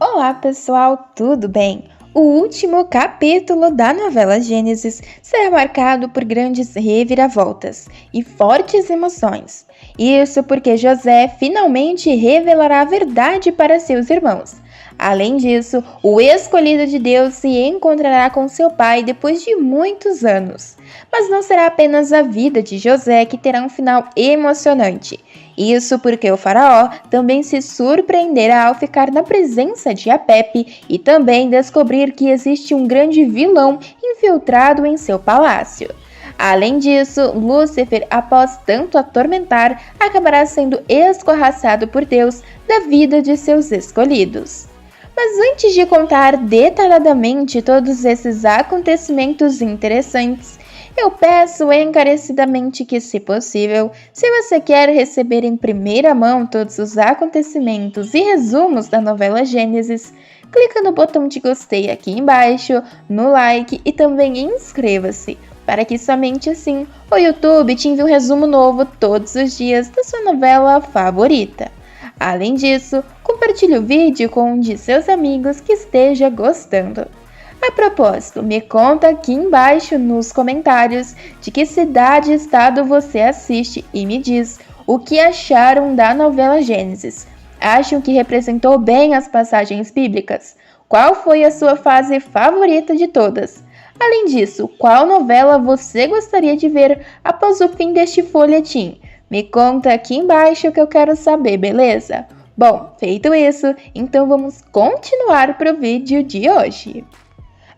Olá pessoal, tudo bem? O último capítulo da novela Gênesis será marcado por grandes reviravoltas e fortes emoções. Isso porque José finalmente revelará a verdade para seus irmãos. Além disso, o escolhido de Deus se encontrará com seu pai depois de muitos anos. Mas não será apenas a vida de José que terá um final emocionante. Isso porque o faraó também se surpreenderá ao ficar na presença de Apepe e também descobrir que existe um grande vilão infiltrado em seu palácio. Além disso, Lúcifer, após tanto atormentar, acabará sendo escorraçado por Deus da vida de seus escolhidos. Mas antes de contar detalhadamente todos esses acontecimentos interessantes, eu peço encarecidamente que, se possível, se você quer receber em primeira mão todos os acontecimentos e resumos da novela Gênesis, clica no botão de gostei aqui embaixo, no like e também inscreva-se, para que somente assim o YouTube te envie um resumo novo todos os dias da sua novela favorita. Além disso, compartilhe o vídeo com um de seus amigos que esteja gostando. A propósito, me conta aqui embaixo nos comentários de que cidade e estado você assiste e me diz o que acharam da novela Gênesis. Acham que representou bem as passagens bíblicas? Qual foi a sua fase favorita de todas? Além disso, qual novela você gostaria de ver após o fim deste folhetim? Me conta aqui embaixo que eu quero saber, beleza? Bom, feito isso, então vamos continuar para o vídeo de hoje.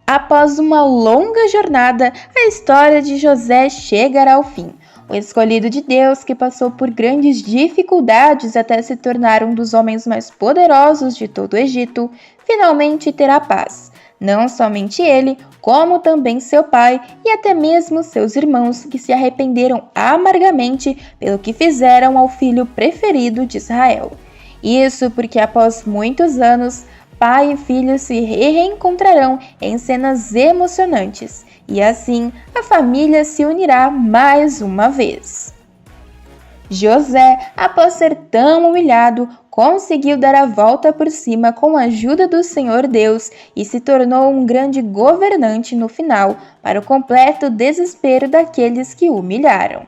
Após uma longa jornada, a história de José chegará ao fim. O escolhido de Deus, que passou por grandes dificuldades até se tornar um dos homens mais poderosos de todo o Egito, finalmente terá paz. Não somente ele, como também seu pai e até mesmo seus irmãos, que se arrependeram amargamente pelo que fizeram ao filho preferido de Israel. Isso porque após muitos anos, pai e filho se reencontrarão em cenas emocionantes, e assim a família se unirá mais uma vez. José, após ser tão humilhado, conseguiu dar a volta por cima com a ajuda do Senhor Deus e se tornou um grande governante no final, para o completo desespero daqueles que o humilharam.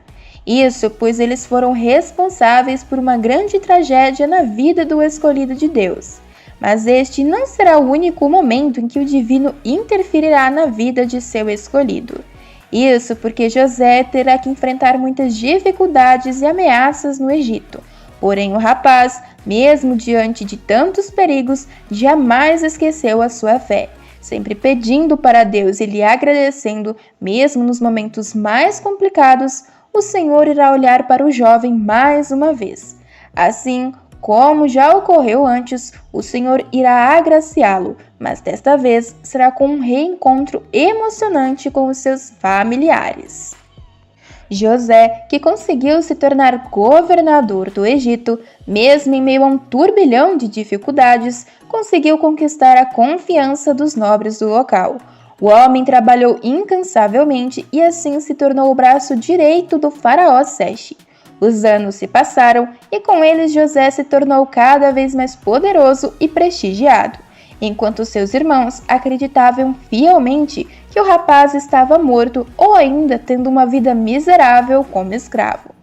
Isso pois eles foram responsáveis por uma grande tragédia na vida do escolhido de Deus. Mas este não será o único momento em que o divino interferirá na vida de seu escolhido. Isso porque José terá que enfrentar muitas dificuldades e ameaças no Egito. Porém, o rapaz, mesmo diante de tantos perigos, jamais esqueceu a sua fé, sempre pedindo para Deus e lhe agradecendo, mesmo nos momentos mais complicados, o Senhor irá olhar para o jovem mais uma vez. Assim, como já ocorreu antes, o Senhor irá agraciá-lo, mas desta vez será com um reencontro emocionante com os seus familiares. José, que conseguiu se tornar governador do Egito, mesmo em meio a um turbilhão de dificuldades, conseguiu conquistar a confiança dos nobres do local. O homem trabalhou incansavelmente e assim se tornou o braço direito do faraó Seche. Os anos se passaram e com eles José se tornou cada vez mais poderoso e prestigiado, enquanto seus irmãos acreditavam fielmente que o rapaz estava morto ou ainda tendo uma vida miserável como escravo.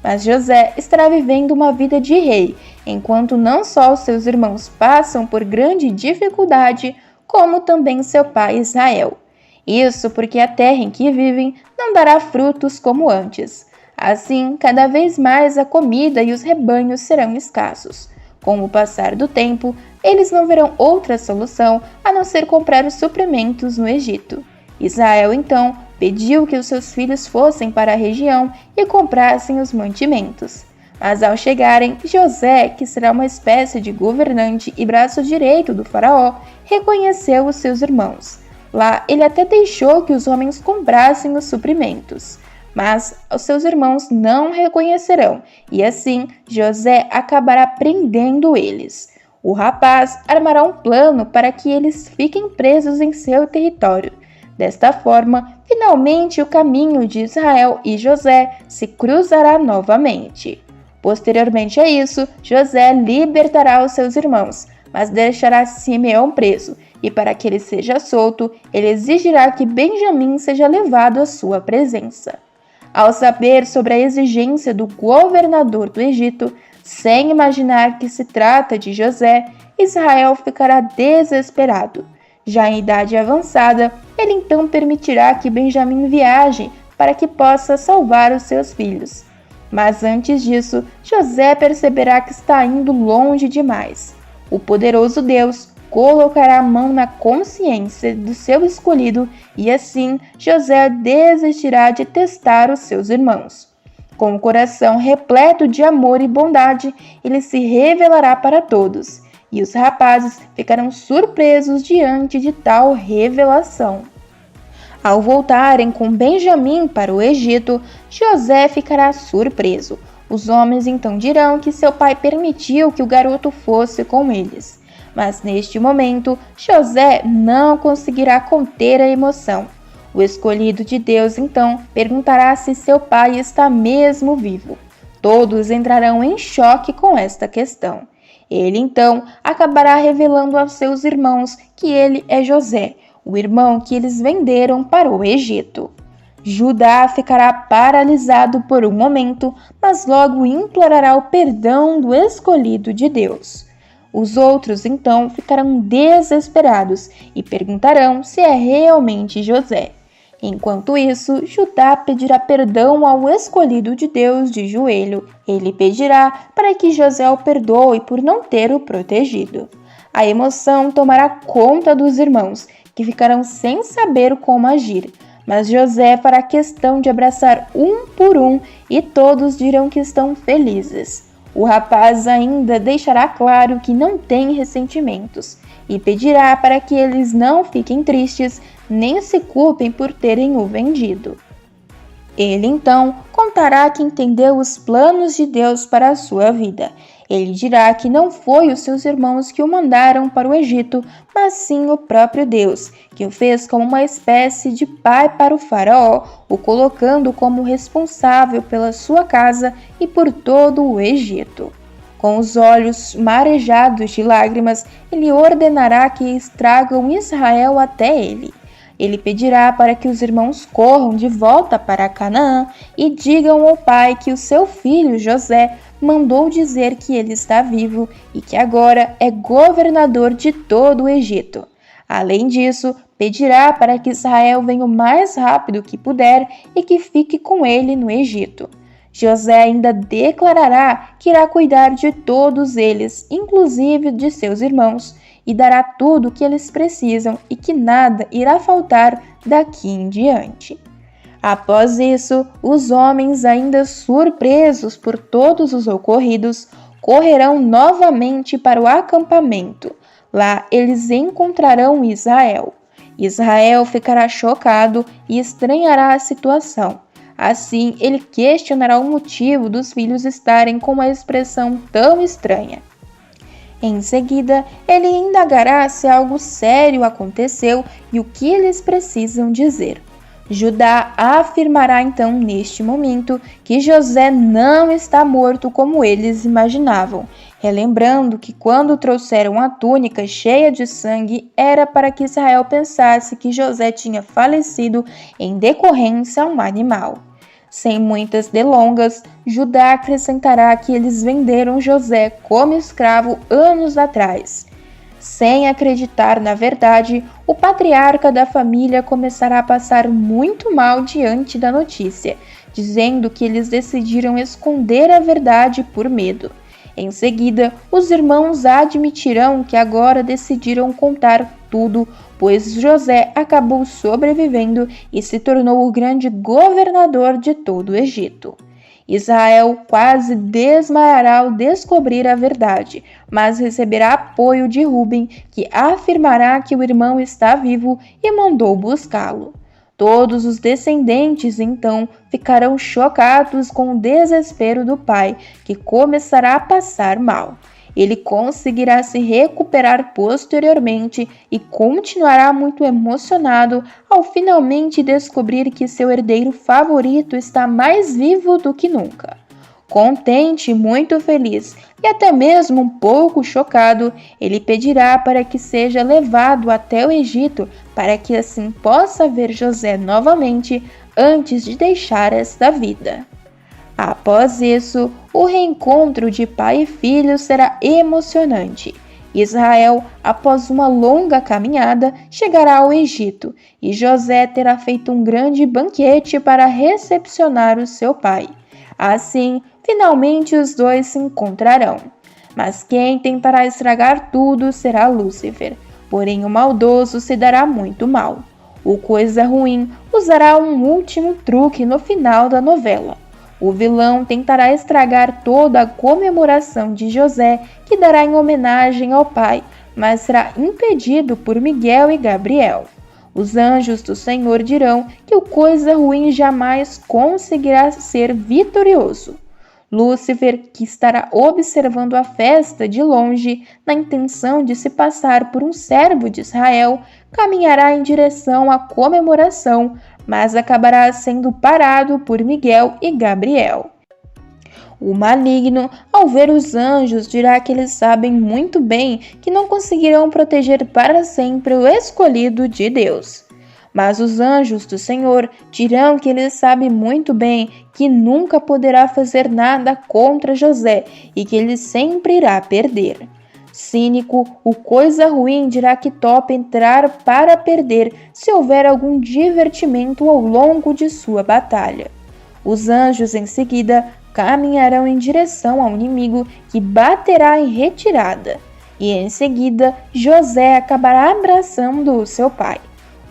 Mas José estará vivendo uma vida de rei, enquanto não só os seus irmãos passam por grande dificuldade, como também seu pai Israel. Isso porque a terra em que vivem não dará frutos como antes. Assim, cada vez mais a comida e os rebanhos serão escassos. Com o passar do tempo, eles não verão outra solução a não ser comprar os suprimentos no Egito. Israel, então, pediu que os seus filhos fossem para a região e comprassem os mantimentos. Mas ao chegarem, José, que será uma espécie de governante e braço direito do faraó, reconheceu os seus irmãos. Lá, ele até deixou que os homens comprassem os suprimentos. Mas os seus irmãos não reconhecerão, e assim José acabará prendendo eles. O rapaz armará um plano para que eles fiquem presos em seu território. Desta forma, finalmente o caminho de Israel e José se cruzará novamente. Posteriormente a isso, José libertará os seus irmãos, mas deixará Simeão preso, e para que ele seja solto, ele exigirá que Benjamim seja levado à sua presença. Ao saber sobre a exigência do governador do Egito, sem imaginar que se trata de José, Israel ficará desesperado. Já em idade avançada, ele então permitirá que Benjamim viaje para que possa salvar os seus filhos. Mas antes disso, José perceberá que está indo longe demais. O poderoso Deus colocará a mão na consciência do seu escolhido e assim José desistirá de testar os seus irmãos. Com o coração repleto de amor e bondade, ele se revelará para todos, e os rapazes ficarão surpresos diante de tal revelação. Ao voltarem com Benjamim para o Egito, José ficará surpreso. Os homens então dirão que seu pai permitiu que o garoto fosse com eles. Mas neste momento, José não conseguirá conter a emoção. O escolhido de Deus então perguntará se seu pai está mesmo vivo. Todos entrarão em choque com esta questão. Ele então acabará revelando aos seus irmãos que ele é José, o irmão que eles venderam para o Egito. Judá ficará paralisado por um momento, mas logo implorará o perdão do escolhido de Deus. Os outros então ficarão desesperados e perguntarão se é realmente José. Enquanto isso, Judá pedirá perdão ao escolhido de Deus de joelho. Ele pedirá para que José o perdoe por não ter o protegido. A emoção tomará conta dos irmãos, que ficarão sem saber como agir. Mas José fará questão de abraçar um por um e todos dirão que estão felizes. O rapaz ainda deixará claro que não tem ressentimentos e pedirá para que eles não fiquem tristes nem se culpem por terem o vendido. Ele então contará que entendeu os planos de Deus para a sua vida. Ele dirá que não foi os seus irmãos que o mandaram para o Egito, mas sim o próprio Deus, que o fez como uma espécie de pai para o faraó, o colocando como responsável pela sua casa e por todo o Egito. Com os olhos marejados de lágrimas, ele ordenará que tragam Israel até ele. Ele pedirá para que os irmãos corram de volta para Canaã e digam ao pai que o seu filho José mandou dizer que ele está vivo e que agora é governador de todo o Egito. Além disso, pedirá para que Israel venha o mais rápido que puder e que fique com ele no Egito. José ainda declarará que irá cuidar de todos eles, inclusive de seus irmãos, e dará tudo o que eles precisam e que nada irá faltar daqui em diante. Após isso, os homens, ainda surpresos por todos os ocorridos, correrão novamente para o acampamento. Lá eles encontrarão Israel. Israel ficará chocado e estranhará a situação. Assim, ele questionará o motivo dos filhos estarem com uma expressão tão estranha. Em seguida, ele indagará se algo sério aconteceu e o que eles precisam dizer. Judá afirmará então neste momento que José não está morto como eles imaginavam, relembrando que quando trouxeram a túnica cheia de sangue era para que Israel pensasse que José tinha falecido em decorrência a um animal. Sem muitas delongas, Judá acrescentará que eles venderam José como escravo anos atrás. Sem acreditar na verdade, o patriarca da família começará a passar muito mal diante da notícia, dizendo que eles decidiram esconder a verdade por medo. Em seguida, os irmãos admitirão que agora decidiram contar tudo, pois José acabou sobrevivendo e se tornou o grande governador de todo o Egito. Israel quase desmaiará ao descobrir a verdade, mas receberá apoio de Ruben, que afirmará que o irmão está vivo e mandou buscá-lo. Todos os descendentes, então, ficarão chocados com o desespero do pai, que começará a passar mal. Ele conseguirá se recuperar posteriormente e continuará muito emocionado ao finalmente descobrir que seu herdeiro favorito está mais vivo do que nunca. Contente e muito feliz, e até mesmo um pouco chocado, ele pedirá para que seja levado até o Egito, para que assim possa ver José novamente antes de deixar esta vida. Após isso, o reencontro de pai e filho será emocionante. Israel, após uma longa caminhada, chegará ao Egito e José terá feito um grande banquete para recepcionar o seu pai. Assim, finalmente os dois se encontrarão. Mas quem tentará estragar tudo será Lúcifer. Porém, o maldoso se dará muito mal. O coisa ruim usará um último truque no final da novela. O vilão tentará estragar toda a comemoração de José, que dará em homenagem ao pai, mas será impedido por Miguel e Gabriel. Os anjos do Senhor dirão que o coisa ruim jamais conseguirá ser vitorioso. Lúcifer, que estará observando a festa de longe, na intenção de se passar por um servo de Israel, caminhará em direção à comemoração, mas acabará sendo parado por Miguel e Gabriel. O maligno, ao ver os anjos, dirá que eles sabem muito bem que não conseguirão proteger para sempre o escolhido de Deus. Mas os anjos do Senhor dirão que ele sabe muito bem que nunca poderá fazer nada contra José e que ele sempre irá perder. Cínico, o coisa ruim dirá que topa entrar para perder se houver algum divertimento ao longo de sua batalha. Os anjos em seguida caminharão em direção ao inimigo que baterá em retirada. E em seguida José acabará abraçando o seu pai.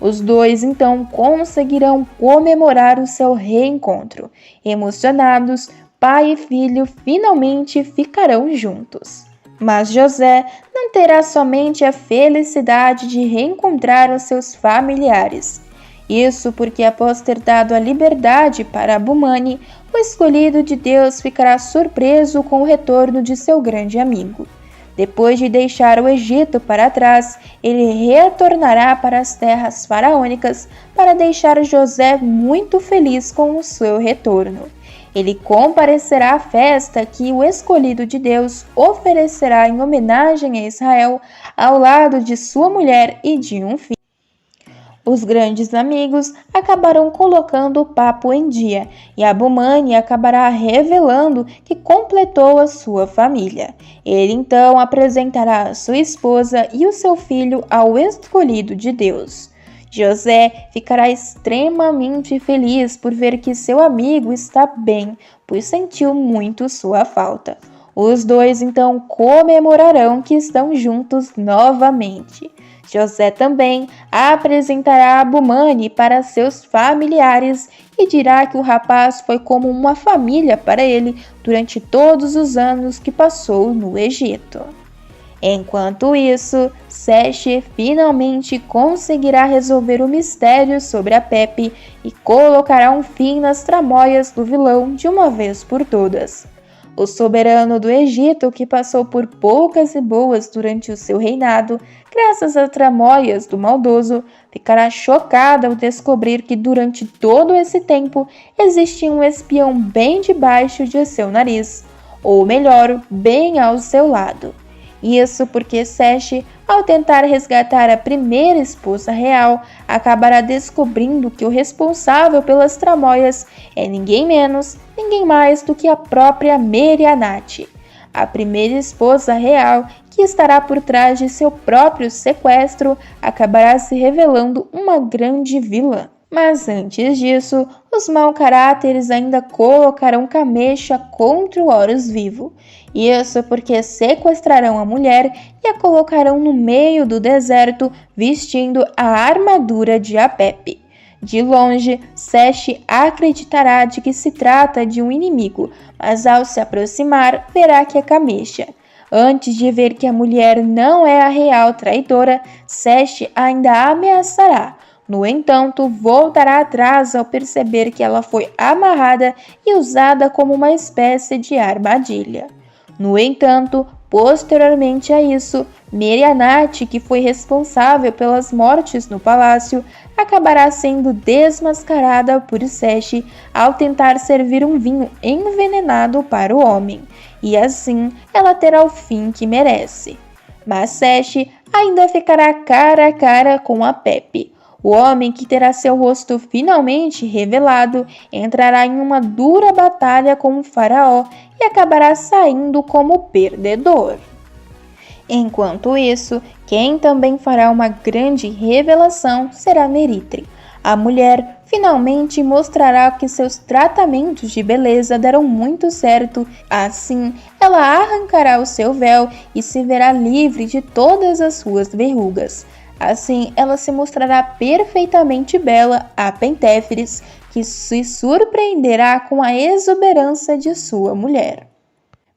Os dois então conseguirão comemorar o seu reencontro. Emocionados, pai e filho finalmente ficarão juntos. Mas José não terá somente a felicidade de reencontrar os seus familiares. Isso porque, após ter dado a liberdade para Abumani, o escolhido de Deus ficará surpreso com o retorno de seu grande amigo. Depois de deixar o Egito para trás, ele retornará para as terras faraônicas para deixar José muito feliz com o seu retorno. Ele comparecerá à festa que o escolhido de Deus oferecerá em homenagem a Israel, ao lado de sua mulher e de um filho. Os grandes amigos acabarão colocando o papo em dia e Abumani acabará revelando que completou a sua família. Ele então apresentará a sua esposa e o seu filho ao escolhido de Deus. José ficará extremamente feliz por ver que seu amigo está bem, pois sentiu muito sua falta. Os dois então comemorarão que estão juntos novamente. José também apresentará Abumani para seus familiares e dirá que o rapaz foi como uma família para ele durante todos os anos que passou no Egito. Enquanto isso, Seche finalmente conseguirá resolver o mistério sobre a Pepe e colocará um fim nas tramóias do vilão de uma vez por todas. O soberano do Egito, que passou por poucas e boas durante o seu reinado, graças às tramóias do maldoso, ficará chocado ao descobrir que durante todo esse tempo existia um espião bem debaixo de seu nariz, ou melhor, bem ao seu lado. Isso porque Seche, ao tentar resgatar a primeira esposa real, acabará descobrindo que o responsável pelas tramóias é ninguém menos, ninguém mais do que a própria Merianate, a primeira esposa real que estará por trás de seu próprio sequestro, acabará se revelando uma grande vilã. Mas antes disso, os mau caráteres ainda colocarão Camecha contra o Horus Vivo. Isso porque sequestrarão a mulher e a colocarão no meio do deserto vestindo a armadura de Apepe. De longe, Seche acreditará de que se trata de um inimigo, mas ao se aproximar, verá que é Camecha. Antes de ver que a mulher não é a real traidora, Seche ainda ameaçará. No entanto, voltará atrás ao perceber que ela foi amarrada e usada como uma espécie de armadilha. No entanto, Posteriormente a isso, Merianate, que foi responsável pelas mortes no palácio, acabará sendo desmascarada por Sete ao tentar servir um vinho envenenado para o homem, e assim ela terá o fim que merece. Mas Sete ainda ficará cara a cara com a Pepe. O homem que terá seu rosto finalmente revelado entrará em uma dura batalha com o faraó e acabará saindo como perdedor. Enquanto isso, quem também fará uma grande revelação será Meritre. A mulher finalmente mostrará que seus tratamentos de beleza deram muito certo, assim ela arrancará o seu véu e se verá livre de todas as suas verrugas. Assim, ela se mostrará perfeitamente bela a Pentéferes, que se surpreenderá com a exuberância de sua mulher.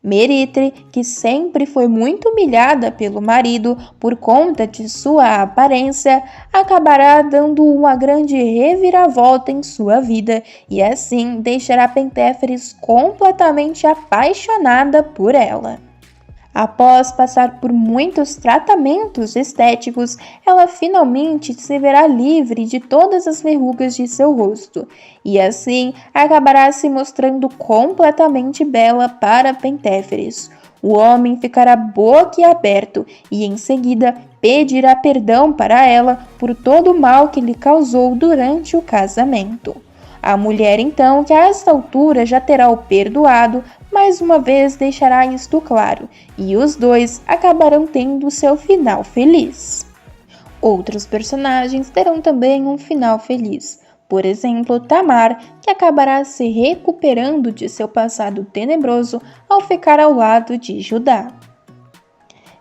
Meritre, que sempre foi muito humilhada pelo marido por conta de sua aparência, acabará dando uma grande reviravolta em sua vida e assim deixará Pentéferes completamente apaixonada por ela. Após passar por muitos tratamentos estéticos, ela finalmente se verá livre de todas as verrugas de seu rosto, e assim acabará se mostrando completamente bela para Pentéferes. O homem ficará boquiaberto e em seguida pedirá perdão para ela por todo o mal que lhe causou durante o casamento. A mulher então, que a esta altura já terá o perdoado, mais uma vez deixará isto claro, e os dois acabarão tendo seu final feliz. Outros personagens terão também um final feliz. Por exemplo, Tamar, que acabará se recuperando de seu passado tenebroso ao ficar ao lado de Judá.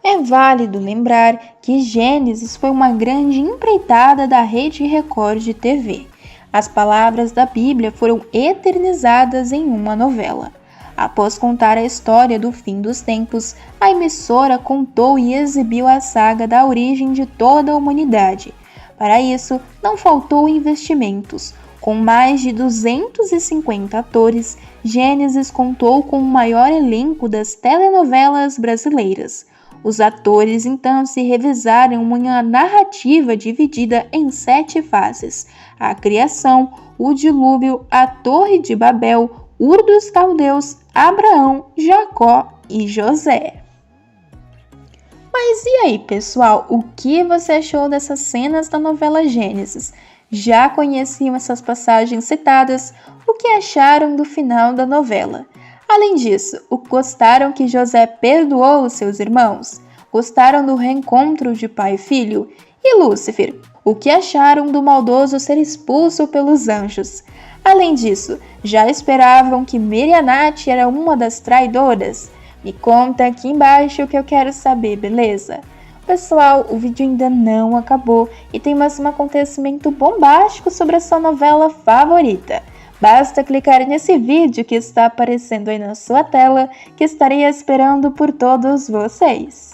É válido lembrar que Gênesis foi uma grande empreitada da Rede Record de TV. As palavras da Bíblia foram eternizadas em uma novela. Após contar a história do fim dos tempos, a emissora contou e exibiu a saga da origem de toda a humanidade. Para isso, não faltou investimentos. Com mais de 250 atores, Gênesis contou com o maior elenco das telenovelas brasileiras. Os atores então se revezaram em uma narrativa dividida em 7 fases: a criação, o dilúvio, a Torre de Babel, Ur dos Caldeus, Abraão, Jacó e José. Mas e aí, pessoal, o que você achou dessas cenas da novela Gênesis? Já conheciam essas passagens citadas? O que acharam do final da novela? Além disso, gostaram que José perdoou os seus irmãos? Gostaram do reencontro de pai e filho? E Lúcifer? O que acharam do maldoso ser expulso pelos anjos? Além disso, já esperavam que Merianate era uma das traidoras? Me conta aqui embaixo que eu quero saber, beleza? Pessoal, o vídeo ainda não acabou e tem mais um acontecimento bombástico sobre a sua novela favorita. Basta clicar nesse vídeo que está aparecendo aí na sua tela, que estarei esperando por todos vocês.